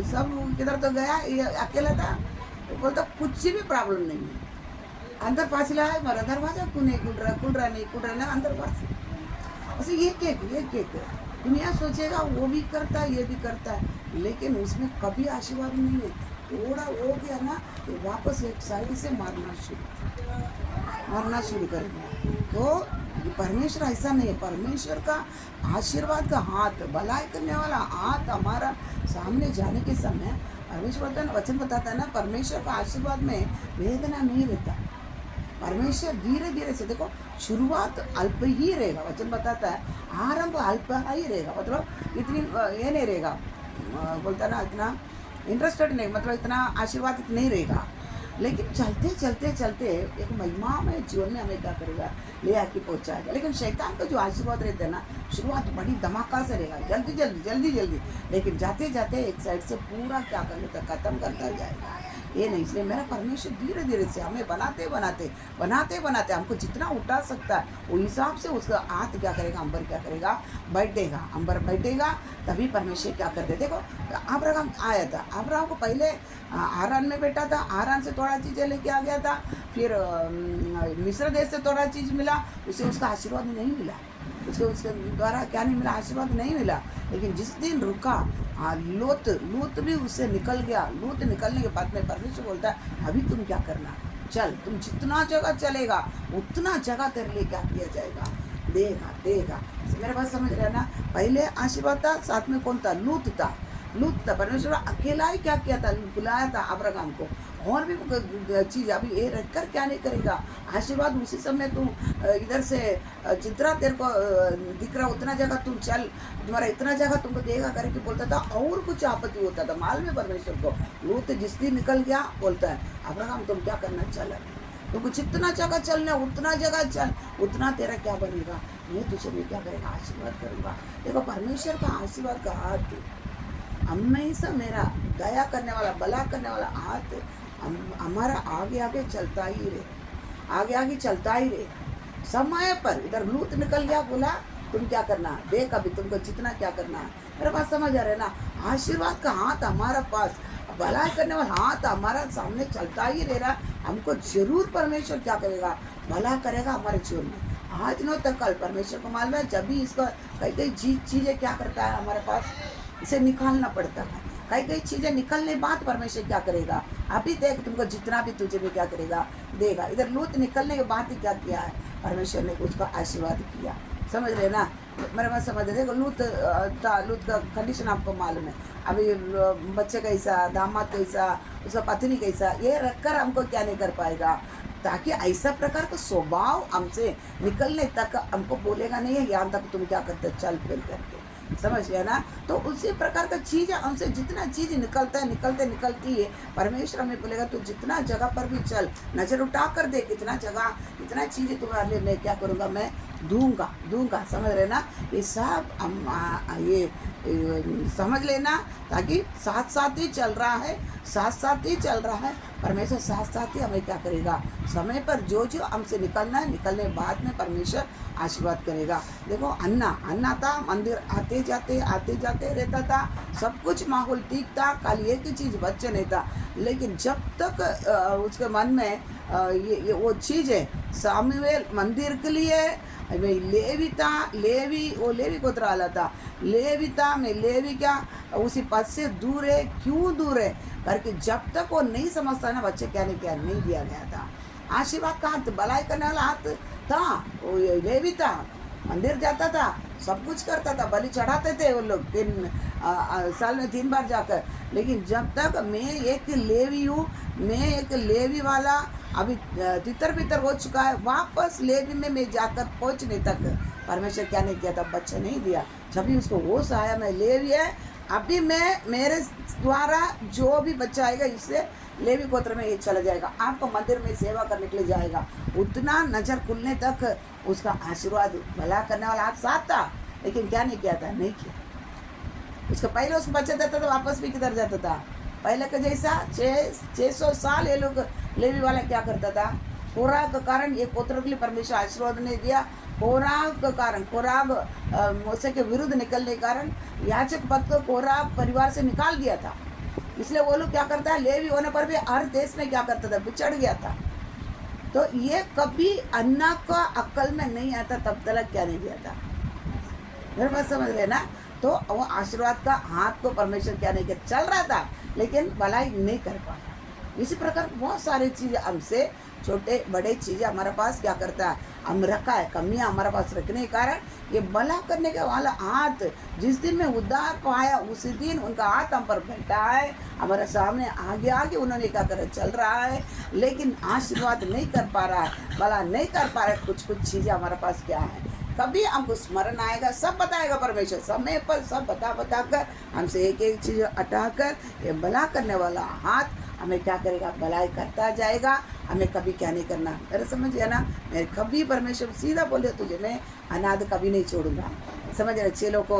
Speaker 1: सब किधर तो गया, ये अकेला था। वो बोलता कुछ भी प्रॉब्लम नहीं है, अंदर फांसी लगा, मरा, दरवाजा क्यों नहीं खुल रहा ना, अंदर फांसी। ऐसे ये दुनिया सोचेगा वो भी करता है, ये भी करता है, लेकिन उसमें कभी आशीर्वाद नहीं है। थोड़ा हो गया ना तो वापस एक साइड से मारना शुरू कर दिया। तो परमेश्वर ऐसा नहीं है। परमेश्वर का आशीर्वाद का हाथ, भलाई करने वाला हाथ हमारा सामने जाने के समय, परमेश्वर वचन बताता है ना, परमेश्वर का आशीर्वाद में वेदना नहीं रहता। परमेश्वर धीरे धीरे से, देखो शुरुआत अल्प ही रहेगा, वचन बताता है आरंभ अल्प ही रहेगा, मतलब इतनी ये नहीं रहेगा, बोलता ना इतना इंटरेस्टेड नहीं, मतलब इतना आशीर्वाद नहीं रहेगा, लेकिन चलते एक महिमा में जीवन में हमें क्या करेगा, ले आके पहुंचाएगा। लेकिन शैतान का जो आशीर्वाद रहता है ना, शुरुआत बड़ी धमाका से रहेगा, जल्दी, लेकिन जाते एक साइड से पूरा क्या कर लेता, खत्म करता जाएगा। ये नहीं, इसलिए मेरा परमेश्वर धीरे धीरे से हमें बनाते हमको जितना उठा सकता है, वो हिसाब से उसका हाथ क्या करेगा, अंबर क्या करेगा, अंबर बैठेगा, तभी परमेश्वर क्या करते। देखो अब्राहम आया था, अब्राहम को पहले हारान में बैठा था, हारान से थोड़ा चीज़ें लेके आ गया था, फिर मिस्र देश से थोड़ा चीज़ मिला, उसे उसका आशीर्वाद नहीं मिला, उसके द्वारा क्या नहीं मिला, आशीर्वाद नहीं मिला। लेकिन जिस दिन रुका, लूत भी उससे निकल गया। लूत निकलने के बाद में परमेश्वर बोलता है अभी तुम क्या करना, चल, तुम जितना जगह चलेगा उतना जगह तेरे लिए क्या किया जाएगा, देगा। मेरे बात समझ रहे हैं ना। पहले आशीर्वाद था, साथ में कौन था, लूत था। परमेश्वर अकेला ही क्या किया था, बुलाया था अब्राहम को। और भी चीज़ अभी ये रखकर क्या नहीं करेगा, आशीर्वाद उसी समय तू इधर से जितना तेरे को दिख रहा उतना जगह तुम चल, तुम्हारा इतना जगह तुमको देगा करके बोलता था। और कुछ आपत्ति होता था माल में परमेश्वर को। लूत जिस दिन निकल गया बोलता है अब्राहम तुम क्या करना, चल तुमको जितना जगह चलना उतना जगह चल, उतना तेरा क्या बनेगा, मैं तुझे मैं क्या करेगा, आशीर्वाद करूँगा। देखो परमेश्वर का आशीर्वाद का हाथ हमेशा मेरा दया करने वाला, भला करने वाला हाथ हमारा आगे चलता ही रहे, समय पर। इधर लूत निकल गया, बोला तुम क्या करना, देख अभी तुमको जितना क्या करना है। मेरे पास समझ आ रहे ना, आशीर्वाद का हाथ हमारा पास, भलाई करने वाला हाथ हमारा सामने चलता ही रह रहा। हमको जरूर परमेश्वर क्या करेगा, भला करेगा हमारे जीवन में। आज न तक कल परमेश्वर को मालूम है, जब भी इसका कई चीज़ें क्या करता है हमारे पास, इसे निकालना पड़ता है। कई चीज़ें निकलने बाद परमेश्वर क्या करेगा, अभी देख तुमको जितना भी तुझे भी क्या करेगा, देगा। इधर लूत निकलने के बाद ही क्या किया है, परमेश्वर ने उसका आशीर्वाद किया। समझ रहे ना, मेरे बात समझ रहे। लूत का कंडीशन आपको मालूम है, अभी बच्चे कैसा, दामाद कैसा, उसका पत्नी कैसा, ये रखकर हमको क्या नहीं कर पाएगा, ताकि ऐसा प्रकार का स्वभाव हमसे निकलने तक हमको बोलेगा नहीं है, यहाँ तक तुम क्या करते चल फिर करके, समझ गया ना। तो उसी प्रकार का चीज़ है, हमसे जितना चीज़ निकलता है, निकलती है, परमेश्वर हमें बोलेगा तू जितना जगह पर भी चल, नज़र उठा कर देख, इतना जगह, इतना चीज़ें तुम्हारे लिए मैं क्या करूँगा, मैं दूंगा। समझ रहे ना, ये सब ये समझ लेना, ताकि साथ ही चल रहा है, परमेश्वर साथ ही हमें क्या करेगा, समय पर जो हमसे निकलना है, निकलने बाद में परमेश्वर आशीर्वाद करेगा। देखो अन्ना था, मंदिर आते जाते रहता था, सब कुछ माहौल ठीक था, खाली एक ही चीज़ बच्चे नहीं था। लेकिन जब तक उसके मन में ये वो चीज़ है, सामुएल मंदिर के लिए लेवी गोत्र वाला था, लेवी क्या उसी पद से दूर है, क्यों दूर है करके जब तक वो नहीं समझता ना, बच्चे क्या नहीं दिया गया था। आशीर्वाद का हाथ, भलाई करने वाला हाथ था, वो लेवी था, मंदिर जाता था, सब कुछ करता था, बलि चढ़ाते थे वो लोग 3 साल में 3 बार जाकर। लेकिन जब तक मैं एक लेवी हूँ, मैं एक लेवी वाला अभी तितर बितर हो चुका है, वापस लेवी में मैं जाकर पहुँचने तक परमेश्वर क्या नहीं किया था, बच्चा नहीं दिया। जब भी उसको होश आया मैं लेवी है, अभी मैं मेरे द्वारा जो भी बच्चा आएगा इससे लेवी गोत्र में ये चला जाएगा, आपको मंदिर में सेवा करने के लिए जाएगा, उतना नजर खुलने तक उसका आशीर्वाद भला करने वाला हाथ साथ था, लेकिन क्या नहीं किया था, नहीं किया। उसका पहले उसको बच्चा देता था वापस भी किधर जाता था, पहले का जैसा 600 साल ये लोग लेवी वाला क्या करता था, कोराह के कारण ये गोत्र के लिए परमेश्वर आशीर्वाद नहीं दिया। कोराह के कारण, कोराह मूसा के विरुद्ध निकलने के कारण याजक पद को कोराह परिवार से निकाल दिया था, इसलिए वो लोग क्या करता है, लेवी होने पर भी हर देश में क्या करता था, बिछड़ गया था। तो ये कभी अन्ना का अक्ल में नहीं आता, तब तक क्या नहीं दिया था, मेरे पास समझ रहे ना। तो वो आशीर्वाद का हाथ को परमेश्वर क्या नहीं किया, चल रहा था लेकिन भलाई नहीं कर पाया। इसी प्रकार बहुत सारी चीज़ें हमसे, छोटे बड़े चीज़ें हमारे पास क्या करता है, हम रखा है, कमियां हमारे पास रखने के कारण ये भला करने के वाला हाथ जिस दिन में उद्धार पाया उसी दिन उनका हाथ हम पर बैठा है, हमारे सामने आगे आगे उन्होंने क्या कर चल रहा है, लेकिन आशीर्वाद नहीं कर पा रहा है, भला नहीं कर पा रहा है। कुछ कुछ चीज़ें हमारे पास क्या है, कभी हमको स्मरण आएगा, सब बताएगा परमेश्वर, समय पर सब बता कर हमसे एक एक चीज़ हटाकर ये भला करने वाला हाथ हमें क्या करेगा, भलाई करता जाएगा। हमें कभी क्या नहीं करना, मेरे समझ गया ना। मैं कभी परमेश्वर सीधा बोले तुझे मैं अनाथ कभी नहीं छोड़ूंगा, समझ रहे। चेलों को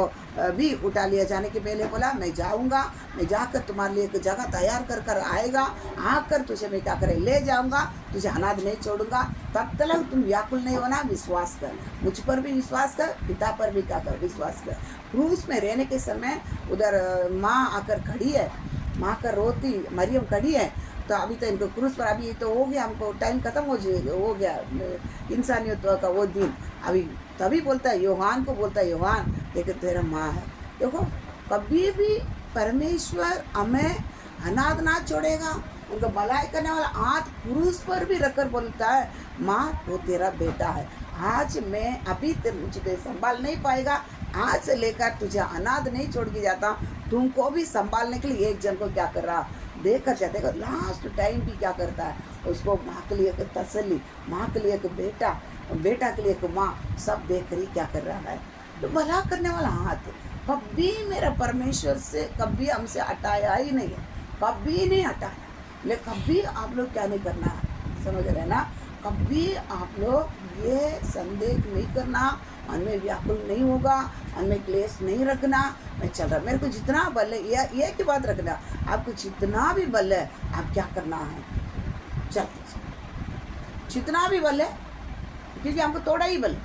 Speaker 1: भी उठा लिया जाने के पहले बोला मैं जाऊंगा, मैं जाकर तुम्हारे लिए एक जगह तैयार कर कर आएगा, आकर तुझे मैं क्या करे ले जाऊंगा, तुझे अनाथ नहीं छोड़ूंगा। तब तक तुम व्याकुल नहीं होना, विश्वास कर, मुझ पर भी विश्वास कर, पिता पर भी क्या कर, विश्वास कर। क्रूस में रहने के समय उधर माँ आकर खड़ी है, माँ का रोती मरियम खड़ी है, तो अभी तो इनको क्रूस पर अभी तो हो गया, हमको टाइम खत्म हो गया इंसानियत का वो दिन। अभी तभी बोलता है योहान को, बोलता है योहान देख तेरा माँ है। देखो कभी भी परमेश्वर हमें अनाथ ना छोड़ेगा, उनका भलाई करने वाला हाथ क्रूस पर भी रखकर बोलता है माँ वो तेरा बेटा है। आज मैं अभी तुझे संभाल नहीं पाएगा, आज से लेकर तुझे अनाथ नहीं छोड़ के जाता, तुमको भी संभालने के लिए एक जन को क्या कर रहा देखकर जाते, लास्ट टाइम भी क्या करता है, उसको माँ के लिए एक तसल्ली, माँ के लिए एक बेटा, बेटा के लिए एक माँ, सब देख कर ही क्या कर रहा है। तो भला करने वाला हाथ कभी मेरा परमेश्वर से कभी हमसे हटाया ही नहीं है, कभी नहीं हटाया। लेकिन कभी आप लोग क्या नहीं करना, समझ रहे ना, कभी आप लोग ये संदेह नहीं करना, मन में व्याकुल नहीं होगा, मन में क्लेश नहीं रखना, मैं चल रहा, मेरे को जितना बल है ये की बात रखना, आपको जितना भी बल है आप क्या करना है, चलते चलते जितना भी बल है, क्योंकि हमको थोड़ा ही बल है।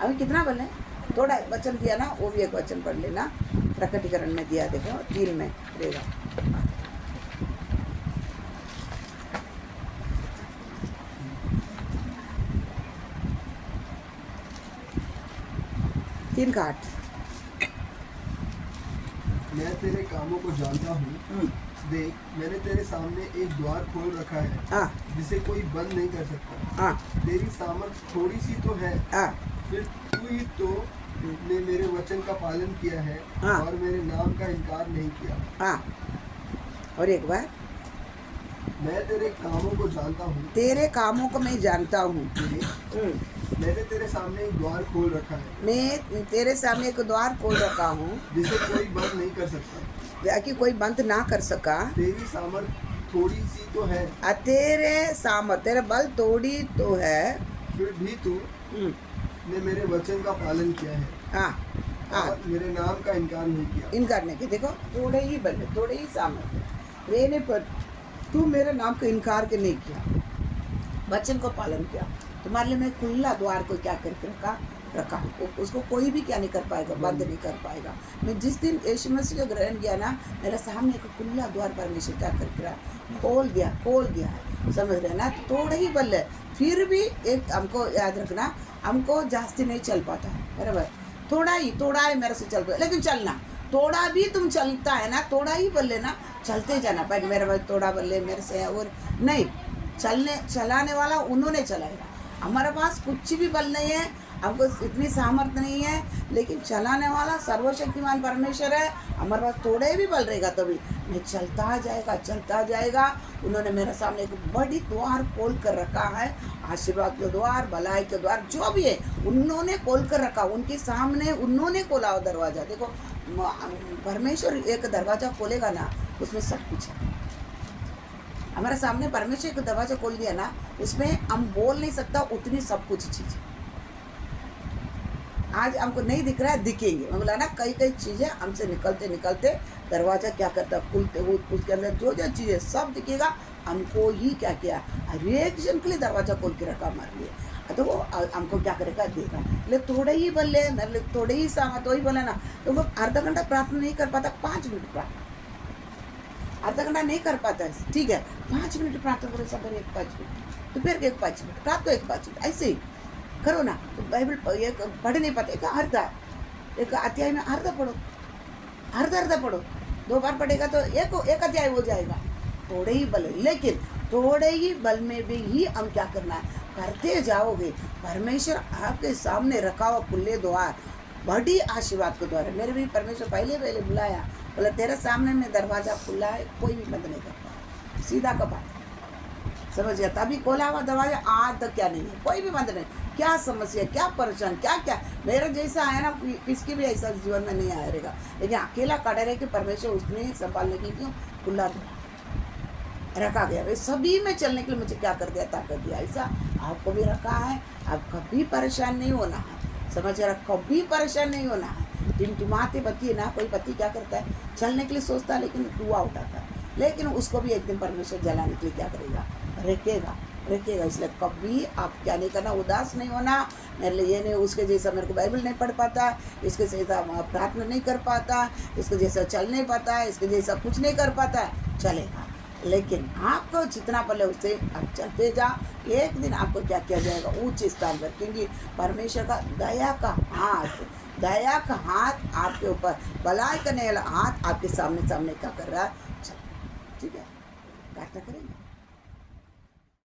Speaker 1: अभी कितना बल है, थोड़ा वचन दिया ना, वो भी एक वचन पढ़ लेना, प्रकटीकरण में दिया, देखो 3 में रहेगा। 3 का 8।
Speaker 2: मैं तेरे कामों को जानता हूँ, देख मैंने तेरे सामने एक द्वार खोल रखा है,
Speaker 1: हाँ
Speaker 2: जिसे कोई बंद नहीं कर सकता।
Speaker 1: हाँ
Speaker 2: तेरी सामर्थ थोड़ी सी तो है,
Speaker 1: हाँ
Speaker 2: फिर तू ही तो ने मेरे वचन का पालन किया है,
Speaker 1: हाँ।
Speaker 2: और मेरे नाम का इनकार नहीं किया।
Speaker 1: हाँ, और एक बार,
Speaker 2: मैं तेरे कामों को जानता हूँ,
Speaker 1: तेरे कामों को मैं जानता हूँ,
Speaker 2: मैंने तेरे सामने एक द्वार खोल रखा है,
Speaker 1: मैं तेरे सामने एक द्वार खोल रखा हूँ,
Speaker 2: जिसे कोई बंद नहीं कर सकता।
Speaker 1: ताकि कोई बंद ना कर सका।
Speaker 2: तेरी सामर्थ थोड़ी सी तो है,
Speaker 1: तेरे सामर्थ, तेरे बल थोड़ी तो है,
Speaker 2: फिर भी तू ने मेरे वचन का पालन किया है,
Speaker 1: हाँ हाँ,
Speaker 2: और मेरे नाम का इनकार नहीं किया।
Speaker 1: इनकार नहीं किया। देखो थोड़े ही बल, थोड़े ही सामर्थ रहने पर तू मेरे नाम का इनकार के नहीं किया, वचन को पालन किया। तुम्हारे लिए मैं खुला द्वार को क्या करके रखा उसको कोई भी क्या नहीं कर पाएगा, बंद नहीं कर पाएगा। मैं जिस दिन यीशु मसीह को ग्रहण किया ना, मेरे सामने एक खुला द्वार परमेश्वर क्या करके खोल गया, समझ रहे ना। थोड़ा ही बल है, फिर भी एक हमको याद रखना, हमको जास्ती नहीं चल पाता है, बराबर, थोड़ा है मेरे से चल पाता, लेकिन चलना थोड़ा भी तुम चलता है ना, थोड़ा ही बल लेना, चलते जाना। भाई मेरे भाई थोड़ा बल ले मेरे से, और नहीं चलाने वाला उन्होंने चलाएगा। हमारे पास कुछ भी बल नहीं है, हमको इतनी सामर्थ्य नहीं है, लेकिन चलाने वाला सर्वशक्तिमान परमेश्वर है। हमारे पास थोड़े भी बल रहेगा तो भी मैं चलता जाएगा। उन्होंने मेरे सामने एक बड़ी द्वार खोल कर रखा है, आशीर्वाद के द्वार, भलाई के द्वार, जो भी है उन्होंने खोल कर रखा, उनके सामने उन्होंने खोला दरवाज़ा। देखो परमेश्वर एक दरवाजा खोलेगा ना, उसमें सब कुछ है। हमारे सामने परमेश्वर एक दरवाजा खोल दिया ना, उसमें हम बोल नहीं सकता उतनी सब कुछ चीज़। आज हमको नहीं दिख रहा है, दिखेंगे। मैं बोला ना, कई कई चीज़ें हमसे निकलते निकलते दरवाजा क्या करता, खुलते वो उसके अंदर जो जो चीज़ें सब दिखेगा। हमको ही क्या किया, रिएक्शन के लिए दरवाजा खोल के रखा हमारे लिए। तो वो हमको क्या करेगा, देगा। ले थोड़े ही बोले, थोड़े ही सामा तो ही बोला ना, तो वो आधा घंटा प्रार्थना नहीं कर पाता, 5 मिनट प्रार्थना, आधा घंटा नहीं कर पाता है, ठीक है, 5 मिनट प्रार्थना करो, सब एक 5 मिनट, तो फिर एक 5 मिनट, रात को एक 5 मिनट, ऐसे ही करो ना। तो बाइबल एक पढ़ नहीं पाते, एक अध्याय में अर्धा पढ़ो, अर्धा पढ़ो, 2 बार पढ़ेगा तो एक अध्याय हो जाएगा। थोड़े ही बल, लेकिन थोड़े ही बल में भी हम क्या करना है, करते जाओगे। परमेश्वर आपके सामने रखा हुआ खुले द्वार, बड़ी आशीर्वाद के द्वार है। मेरे भी परमेश्वर पहले बुलाया, बोला तेरे सामने में दरवाजा खुला है, कोई भी बंद नहीं करता, सीधा का बात, समझ गया। तभी खोला हुआ दरवाजा आज तक क्या नहीं है, कोई भी बंद नहीं। क्या समस्या, क्या परेशान, क्या क्या मेरे जैसा आया ना, किसकी भी ऐसा जीवन में नहीं आएगा, लेकिन अकेला खड़े रहे कि परमेश्वर उसने संभालने के लिए खुला रखा गया। वे सभी में चलने के लिए मुझे क्या कर दिया, ताकत दिया। ऐसा आपको भी रखा है, आप कभी परेशान नहीं होना है, समझ रहा, कभी परेशान नहीं होना है। टिमटिमाते पति ना, कोई पति क्या करता है, चलने के लिए सोचता है लेकिन धुआं उठाता है, लेकिन उसको भी एक दिन परमेश्वर जलाने के लिए क्या करेगा, रखेगा। इसलिए कभी आप क्या नहीं करना, उदास नहीं होना। मेरे लिए ये नहीं, उसके जैसा मेरे को बाइबल नहीं पढ़ पाता, इसके जैसा प्रार्थना नहीं कर पाता, इसके जैसा चल नहीं पाता, इसके जैसा कुछ नहीं कर पाता, चलेगा। लेकिन आपको जितना पहले उससे आप चलते जा, एक दिन आपको क्या किया जाएगा, ऊंचे स्थान पर, क्योंकि परमेश्वर का दया का हाथ आपके ऊपर, भलाई करने वाला हाथ आपके सामने क्या कर रहा है, ठीक है। प्रार्थना करेंगे।